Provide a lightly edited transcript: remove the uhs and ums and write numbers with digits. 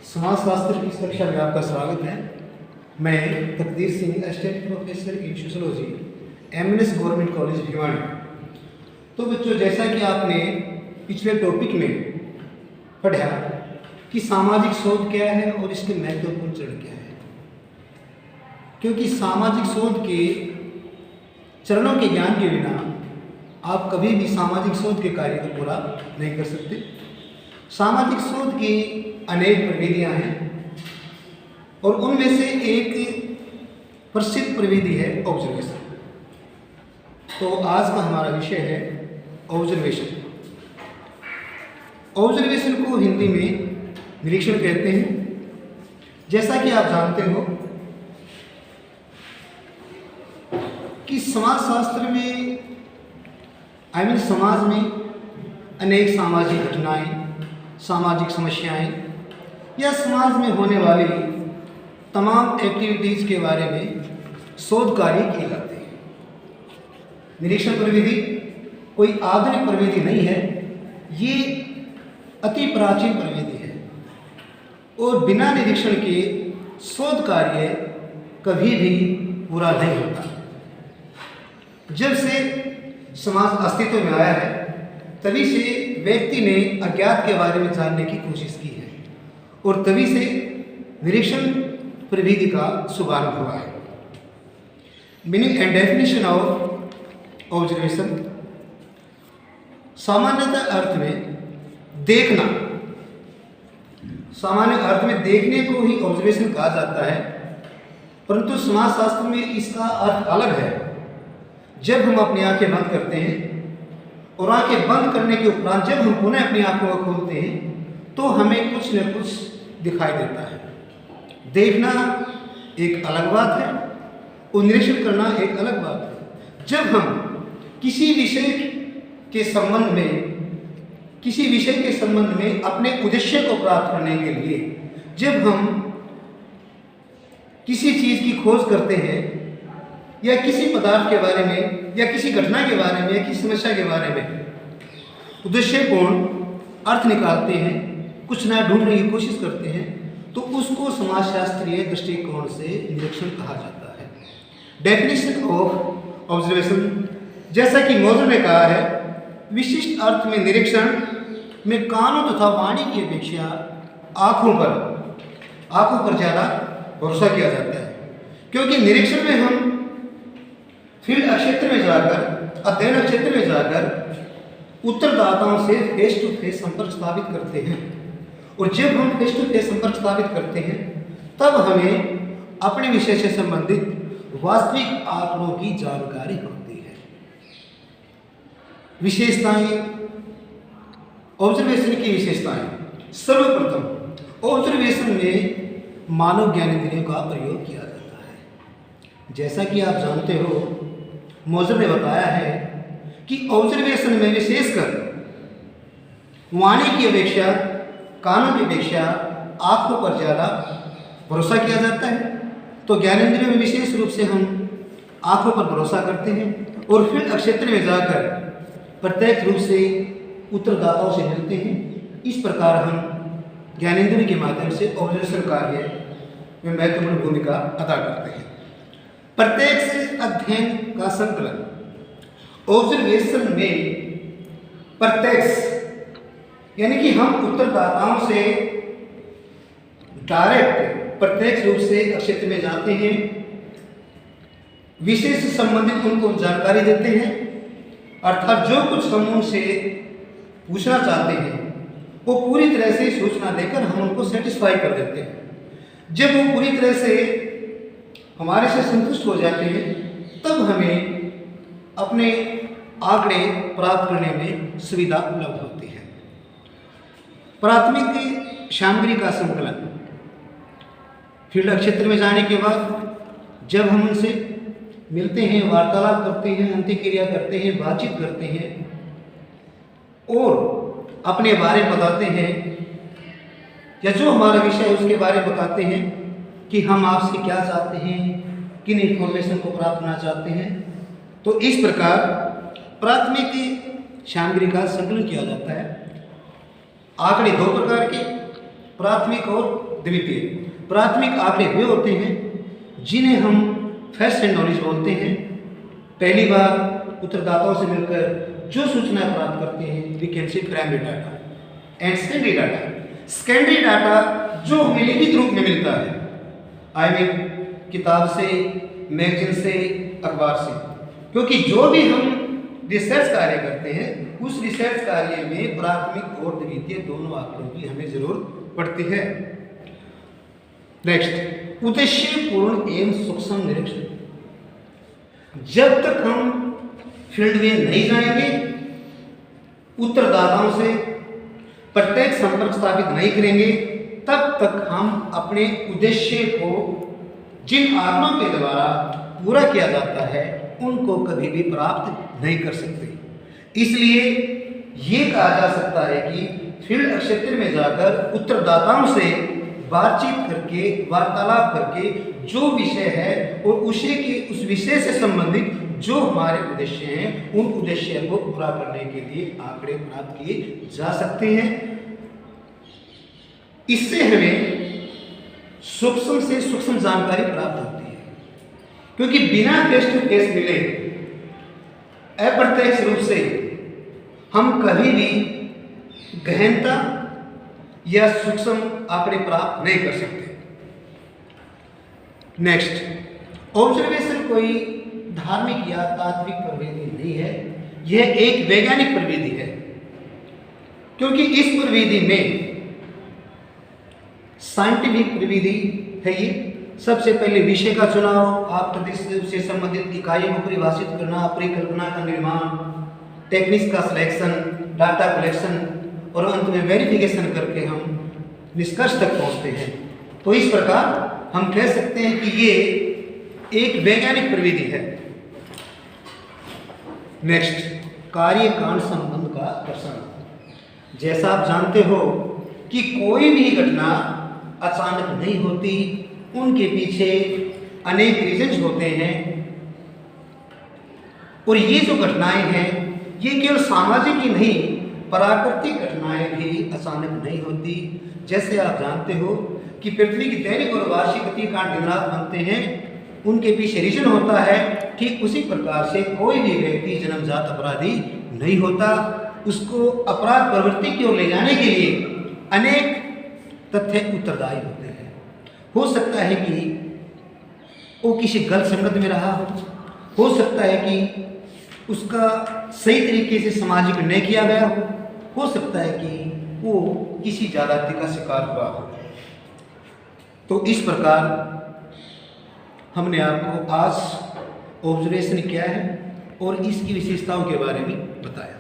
समाजशास्त्र की इस कक्षा में आपका स्वागत है। मैं तकदीर Singh, assistant professor in sociology, MNS government college Bhiwani. तो बच्चों, जैसा कि आपने पिछले टॉपिक में पढ़ा कि सामाजिक शोध क्या है और इसके महत्वपूर्ण चरण क्या है, क्योंकि सामाजिक शोध के चरणों के ज्ञान के बिना आप कभी भी सामाजिक शोध के कार्य को पूरा नहीं कर सकते। सामाजिक शोध की अनेक प्रविधियां हैं और उनमें से एक प्रसिद्ध प्रविधि है ऑब्जर्वेशन। तो आज का हमारा विषय है ऑब्जर्वेशन। ऑब्जर्वेशन को हिंदी में निरीक्षण कहते हैं। जैसा कि आप जानते हो कि समाजशास्त्र में समाज में अनेक सामाजिक घटनाएं, सामाजिक समस्याएं या समाज में होने वाली तमाम एक्टिविटीज़ के बारे में शोध कार्य किए जाते हैं। निरीक्षण प्रविधि कोई आधुनिक प्रविधि नहीं है, ये अति प्राचीन प्रविधि है और बिना निरीक्षण के शोध कार्य कभी भी पूरा नहीं होता। जब से समाज अस्तित्व में आया है तभी से व्यक्ति ने अज्ञात के बारे में जानने की कोशिश की है और तभी से निरीक्षण प्रविधि का शुभारंभ हुआ है। Meaning and definition of observation. सामान्यतः अर्थ में देखना, सामान्य अर्थ में देखने को ही ऑब्जर्वेशन कहा जाता है, परंतु समाजशास्त्र में इसका अर्थ अलग है। जब हम अपनी आंखें बंद करते हैं और आंखें बंद करने के उपरांत जब हम पुनः अपनी आंखों को खोलते हैं तो हमें कुछ न कुछ दिखाई देता है। देखना एक अलग बात है और निरीक्षण करना एक अलग बात है। जब हम किसी विषय के संबंध में अपने उद्देश्य को प्राप्त करने के लिए जब हम किसी चीज़ की खोज करते हैं या किसी पदार्थ के बारे में या किसी घटना के बारे में या किसी समस्या के बारे में उद्देश्यपूर्ण अर्थ निकालते हैं, कुछ नया ढूंढने की कोशिश करते हैं, तो उसको समाजशास्त्रीय दृष्टिकोण से निरीक्षण कहा जाता है। डेफिनेशन ऑफ ऑब्जर्वेशन, जैसा कि मोजर ने कहा है, विशिष्ट अर्थ में निरीक्षण में कानों तथा वाणी की अपेक्षा आँखों पर ज़्यादा भरोसा किया जाता है, क्योंकि निरीक्षण में हम फील्ड क्षेत्र में जाकर, अध्ययन क्षेत्र में जाकर उत्तरदाताओं से फेस टू फेस संपर्क स्थापित करते हैं और जब हम फेस टू फेस संपर्क स्थापित करते हैं तब हमें अपने विषय से संबंधित वास्तविक आंकड़ों की जानकारी होती है। विशेषताएं, ऑब्जर्वेशन की विशेषताएं। सर्वप्रथम ऑब्जर्वेशन में मानव ज्ञानेंद्रियों का प्रयोग किया जाता है। जैसा कि आप जानते हो, मोजर ने बताया है कि ऑब्जर्वेशन में विशेषकर वाणी की अपेक्षा, कानों की अपेक्षा आँखों पर ज़्यादा भरोसा किया जाता है। तो ज्ञानेंद्रियों में विशेष रूप से हम आँखों पर भरोसा करते हैं और फिर क्षेत्र में जाकर प्रत्यक्ष रूप से उत्तरदाताओं से मिलते हैं। इस प्रकार हम ज्ञानेंद्रियों के माध्यम से ऑब्जर्वेशन कार्य में महत्वपूर्ण भूमिका अदा करते हैं। प्रत्यक्ष अध्ययन का संकलन। ऑब्जर्वेशन में प्रत्यक्ष यानी कि हम उत्तरदाताओं से डायरेक्ट प्रत्यक्ष रूप से क्षेत्र में जाते हैं, विषय से संबंधित उनको जानकारी देते हैं, अर्थात जो कुछ हम उनसे पूछना चाहते हैं वो पूरी तरह से सूचना देकर हम उनको सेटिस्फाई कर देते हैं। जब वो पूरी तरह से हमारे से संतुष्ट हो जाते हैं तब हमें अपने आंकड़े प्राप्त करने में सुविधा उपलब्ध होती है। प्राथमिक सामग्री का संकलन। फील्ड क्षेत्र में जाने के बाद जब हम उनसे मिलते हैं, वार्तालाप करते हैं, अंत्यक्रिया करते हैं, बातचीत करते हैं और अपने बारे में बताते हैं या जो हमारा विषय है उसके बारे में बताते हैं कि हम आपसे क्या चाहते हैं, किन इन्फॉर्मेशन को प्राप्त करना चाहते हैं। तो इस प्रकार प्राथमिक सामग्री का संकलन किया जाता है। आंकड़े दो प्रकार के, प्राथमिक और द्वितीय। प्राथमिक आंकड़े वे होते हैं जिन्हें हम फर्स्ट हैंड नॉलेज बोलते हैं, पहली बार उत्तरदाताओं से मिलकर जो सूचनाएं प्राप्त करते हैं we can say primary data. And secondary data, secondary data जो हमें लिखित रूप में मिलता है, आई मीन किताब से, मैगजीन से, अखबार से, क्योंकि जो भी हम रिसर्च कार्य करते हैं उस रिसर्च कार्य में प्राथमिक और द्वितीय दोनों आंकड़ों की हमें जरूरत पड़ती है। नेक्स्ट, उद्देश्यपूर्ण एवं सूक्ष्म निरीक्षण। जब तक हम फील्ड में नहीं जाएंगे, उत्तरदाताओं से प्रत्यक्ष संपर्क स्थापित नहीं करेंगे, तब तक हम अपने उद्देश्य को जिन आत्माओं के द्वारा पूरा किया जाता है उनको कभी भी प्राप्त नहीं कर सकते। इसलिए ये कहा जा सकता है कि फील्ड क्षेत्र में जाकर उत्तरदाताओं से बातचीत करके, वार्तालाप करके जो विषय है और उस विषय से संबंधित जो हमारे उद्देश्य हैं उन उद्देश्य को पूरा करने के लिए आंकड़े प्राप्त किए जा सकते हैं। इससे हमें सूक्ष्म से सूक्ष्म जानकारी प्राप्त होती है, क्योंकि बिना फेस टू फेस मिले अप्रत्यक्ष रूप से हम कभी भी गहनता या सूक्ष्म आंकड़े प्राप्त नहीं कर सकते। नेक्स्ट, ऑब्जर्वेशन कोई धार्मिक या तात्विक प्रविधि नहीं है, यह एक वैज्ञानिक प्रविधि है, क्योंकि इस प्रविधि में साइंटिफिक प्रविधि है। ये सबसे पहले विषय का चुनाव, आप से संबंधित इकाइयों को परिभाषित करना, परिकल्पना का निर्माण, टेक्निक्स का सिलेक्शन, डाटा कलेक्शन और अंत में वेरिफिकेशन करके हम निष्कर्ष तक पहुंचते हैं। तो इस प्रकार हम कह सकते हैं कि ये एक वैज्ञानिक प्रविधि है। नेक्स्ट, कार्य कांड संबंध का दर्शन। जैसा आप जानते हो कि कोई भी घटना अचानक नहीं होती, उनके पीछे अनेक रीजन्स होते हैं, और ये जो घटनाएं हैं ये केवल सामाजिक ही नहीं, प्राकृतिक घटनाएं भी अचानक नहीं होती। जैसे आप जानते हो कि पृथ्वी की दैनिक और वार्षिक गतिकांड दिन रात बनते हैं, उनके पीछे रीजन होता है। ठीक उसी प्रकार से कोई भी व्यक्ति जन्मजात अपराधी नहीं होता, उसको अपराध प्रवृत्ति की ओर ले जाने के लिए अनेक तथ्य उत्तरदायी होते हैं। हो सकता है कि वो किसी गलत संगत में रहा हो सकता है कि उसका सही तरीके से सामाजिक निर्णय किया गया हो सकता है कि वो किसी जाति का शिकार हुआ हो। तो इस प्रकार हमने आपको आज ऑब्जर्वेशन किया है और इसकी विशेषताओं के बारे में बताया।